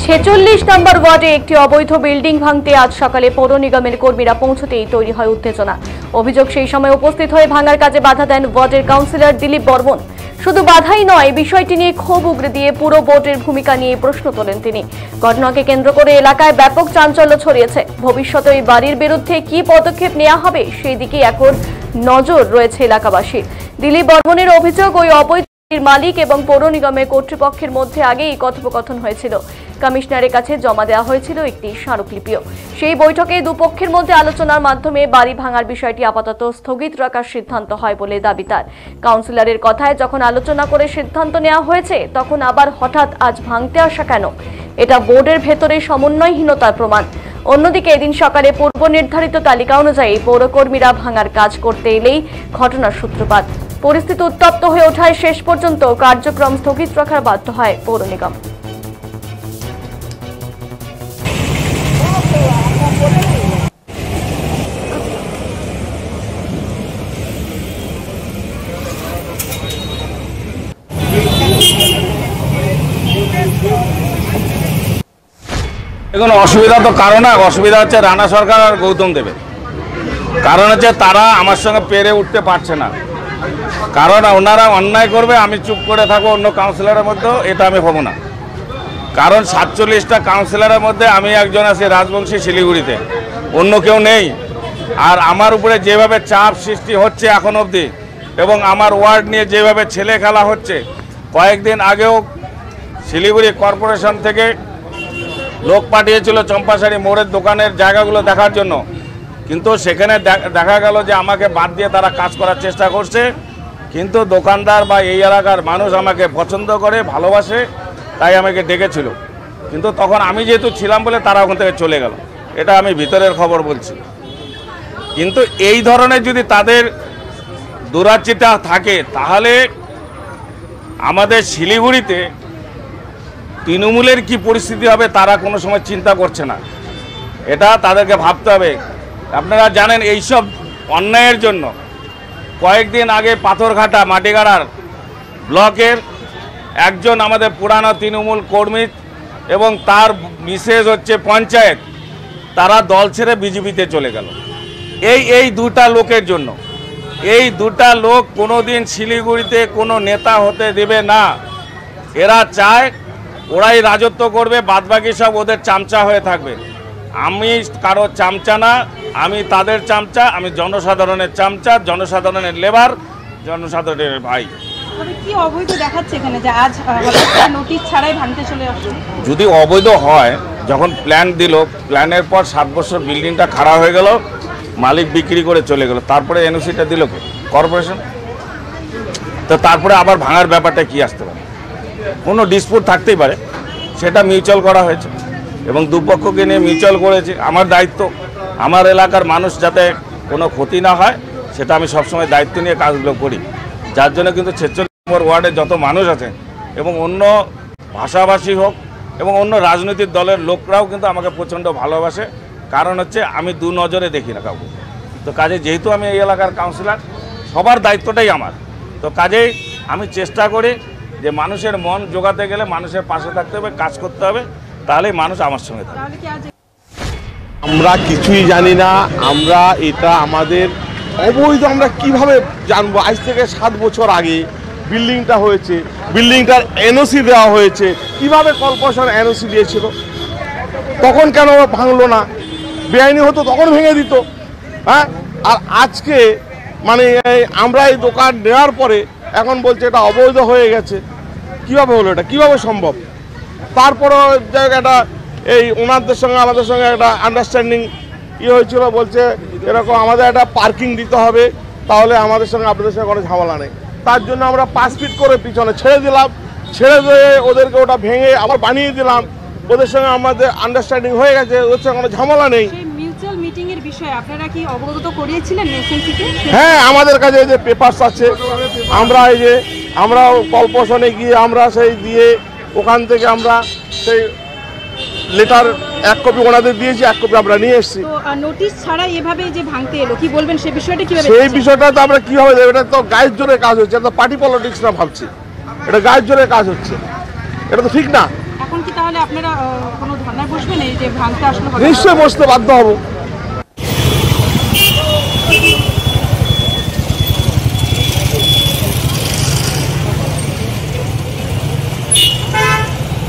46 নম্বর ওয়ার্ডে একটি অবৈধ বিল্ডিং ভাঙতে আজ সকালে পৌর নিগমের কর্মীরা পৌঁছতেই তৈরি হয় উত্তেজনা। অভিযোগ, সেই সময় উপস্থিত হয়ে ভাঙার কাজে বাধা দেন ওয়ার্ডের কাউন্সিলর দিলীপ বর্মন। শুধু বাধাই নয়, বিষয়টি নিয়ে ক্ষোভ উগরে দিয়ে পুরো বোর্ডের ভূমিকা নিয়ে প্রশ্ন তোলেন তিনি। ঘটনাকে কেন্দ্র করে এলাকায় ব্যাপক চাঞ্চল্য ছড়িয়েছে। ভবিষ্যতে ওই বাড়ির বিরুদ্ধে কি পদক্ষেপ নেওয়া হবে সেই দিকে এখন নজর রয়েছে এলাকাবাসীর। দিলীপ বর্মনের অভিযোগ, ওই অবৈধ মালিক এবং পৌর নিগমের কর্তৃপক্ষের মধ্যে আগেই কথোপকথন হয়েছিল। কমিশনারের কাছে জমা দেওয়া হয়েছিল একটি স্মারকলিপিও। সেই বৈঠকে দুপক্ষের মধ্যে আলোচনার মাধ্যমে বাড়ি ভাঙার বিষয়টি আপাতত স্থগিত রাখার সিদ্ধান্ত হয় বলে দাবি তার। কাউন্সিলরের কথায় যখন আলোচনা করে সিদ্ধান্ত নেওয়া হয়েছে, তখন আবার হঠাৎ আজ ভাঙতে আসা কেন? এটা বোর্ডের ভেতরে সমন্বয়হীনতার প্রমাণ। অন্যদিকে এদিন সকালে পূর্ব নির্ধারিত তালিকা অনুযায়ী পৌরকর্মীরা ভাঙার কাজ করতে এলেই ঘটনার সূত্রপাত। পরিস্থিতি উত্তপ্ত হয়ে ওঠায় শেষ পর্যন্ত কার্যক্রম স্থগিত রাখার বাধ্য হয় পৌর নিগম। এখন অসুবিধা তো কারো না, অসুবিধা হচ্ছে রানা সরকার আর গৌতম দেবের। কারণ হচ্ছে তারা আমার সঙ্গে পেরে উঠতে পারছে না। কারণ ওনারা অন্যায় করবে, আমি চুপ করে থাকবো অন্য কাউন্সিলরের মধ্যে, এটা আমি হবো না। কারণ 47টা কাউন্সিলরের মধ্যে আমি একজন আছি রাজবংশী শিলিগুড়িতে, অন্য কেউ নেই। আর আমার উপরে যেভাবে চাপ সৃষ্টি হচ্ছে এখন অবধি, এবং আমার ওয়ার্ড নিয়ে যেভাবে ছেলে খেলা হচ্ছে, কয়েকদিন আগেও শিলিগুড়ি কর্পোরেশন থেকে লোক পাঠিয়েছিল চম্পাশাড়ি মোড়ের দোকানের জায়গাগুলো দেখার জন্য, কিন্তু সেখানে দেখা গেল যে আমাকে বাদ দিয়ে তারা কাজ করার চেষ্টা করছে। কিন্তু দোকানদার বা এই এলাকার মানুষ আমাকে পছন্দ করে, ভালোবাসে, তাই আমাকে ডেকেছিল। কিন্তু তখন আমি যেহেতু ছিলাম বলে তারা ওখান থেকে চলে গেল। এটা আমি ভিতরের খবর বলছি। কিন্তু এই ধরনের যদি তাদের দুরাচিন্তা থাকে, তাহলে আমাদের শিলিগুড়িতে তৃণমূলের কি পরিস্থিতি হবে তারা কোনো সময় চিন্তা করছে না। এটা তাদেরকে ভাবতে হবে। আপনারা জানেন এইসব অন্যায়ের জন্য কয়েকদিন আগে পাথরঘাটা মাটিগাড়ার ব্লকের একজন আমাদের পুরানো তৃণমূল কর্মী এবং তার মিসেস হচ্ছে পঞ্চায়েত, তারা দল ছেড়ে বিজেপিতে চলে গেল এই দুটা লোকের জন্য। এই দুটা লোক কোনোদিন শিলিগুড়িতে কোনো নেতা হতে দেবে না। এরা চায় ওরাই রাজত্ব করবে, বাদবাকি সব ওদের চামচা হয়ে থাকবে। আমি কারো চামচা না, আমি তাদের চামচা, আমি জনসাধারণের চামচা, জনসাধারণের লেবার, জনসাধারণের ভাই। কি অবৈধ দেখাচ্ছে এখানে যে আজ নোটিশ ছাড়াই ভাঙতে চলে আসছে? যদি অবৈধ হয়, যখন প্ল্যান দিল, প্ল্যানের পর 7 বছর বিল্ডিংটা খারাপ হয়ে গেল, মালিক বিক্রি করে চলে গেল, তারপরে এনওসিটা দিল কে? কর্পোরেশন। তো তারপরে আবার ভাঙার ব্যাপারটা কি আসতে পারে? কোনো ডিসপুট থাকতেই পারে, সেটা মিউচুয়াল করা হয়েছে এবং দুপক্ষকে নিয়ে মিউচুয়াল করেছে। আমার দায়িত্ব, আমার এলাকার মানুষ যাতে কোনো ক্ষতি না হয়, সেটা আমি সবসময় দায়িত্ব নিয়ে কাজগুলো করি। যার জন্য কিন্তু 46 নম্বর ওয়ার্ডে যত মানুষ আছে এবং অন্য ভাষাভাষী হোক এবং অন্য রাজনৈতিক দলের লোকরাও কিন্তু আমাকে প্রচণ্ড ভালোবাসে। কারণ হচ্ছে আমি দু নজরে দেখি না কাউকে। তো কাজে যেহেতু আমি এই এলাকার কাউন্সিলর, সবার দায়িত্বটাই আমার। তো কাজেই আমি চেষ্টা করি যে মানুষের মন জোগাতে গেলে মানুষের পাশে থাকতে হবে, কাজ করতে হবে, তাহলেই মানুষ আমার সঙ্গে থাকবে। আমরা কিছুই জানি না। আমরা এটা আমাদের অবৈধ আমরা কিভাবে জানবো? আজ থেকে 7 বছর আগে বিল্ডিংটা হয়েছে, বিল্ডিংটার এনওসি দেওয়া হয়েছে। কিভাবে কর্পোরেশন এনওসি দিয়েছিল? তখন কেন ভাঙলো না? বেআইনি হতো তখন ভেঙে দিত। হ্যাঁ, আর আজকে মানে আমরা এই দোকান নেওয়ার পরে এখন বলছে এটা অবৈধ হয়ে গেছে। কিভাবে হলো এটা? কিভাবে সম্ভব? তারপরও জায়গাটা এই ওনাদের সঙ্গে আমাদের সঙ্গে একটা আন্ডারস্ট্যান্ডিং হয়েছিল, বলছে এরকম আমাদের একটা পার্কিং দিতে হবে, তাহলে আমাদের সঙ্গে আপনাদের সঙ্গে কোনো ঝামেলা নেই। তার জন্য আমরা 5 ফিট করে পিছনে ছেড়ে দিলাম, ছেড়ে দিয়ে ওদেরকে ওটা ভেঙে আবার বানিয়ে দিলাম। ওদের সঙ্গে আমাদের আন্ডারস্ট্যান্ডিং হয়ে গেছে, ওদের সঙ্গে কোনো ঝামেলা নেই। মিউচুয়াল মিটিং এর বিষয়ে আপনারা কি অবগত করিয়েছিলেন এসএনসিকে? হ্যাঁ, আমাদের কাছে এই যে পেপারস আছে, আমরা এই যে আমরা কর্পোরেশনে গিয়ে আমরা সেই দিয়ে ওখান থেকে আমরা সেই লেটার 1 কপি ওনাদের দিয়েছি, 1 কপি আমরা নিয়ে এসেছি। তো নোটিশ ছাড়া এভাবে যে ভাঙতে এলো, কি বলবেন সেই বিষয়টা? কিভাবে সেই বিষয়টা তো আমরা কিভাবে দেব? এটা তো গায়ের জোরে কাজ হচ্ছে, এটা তো পার্টি পলিটিক্স না ভাবছি, এটা গায়ের জোরে কাজ হচ্ছে, এটা তো ঠিক না। এখন কি তাহলে আপনারা কোনো ধর্নায় বসবেন এই যে ভাঙতে আসলে হঠাৎ? নিশ্চয়ই বসতে বাধ্য হব।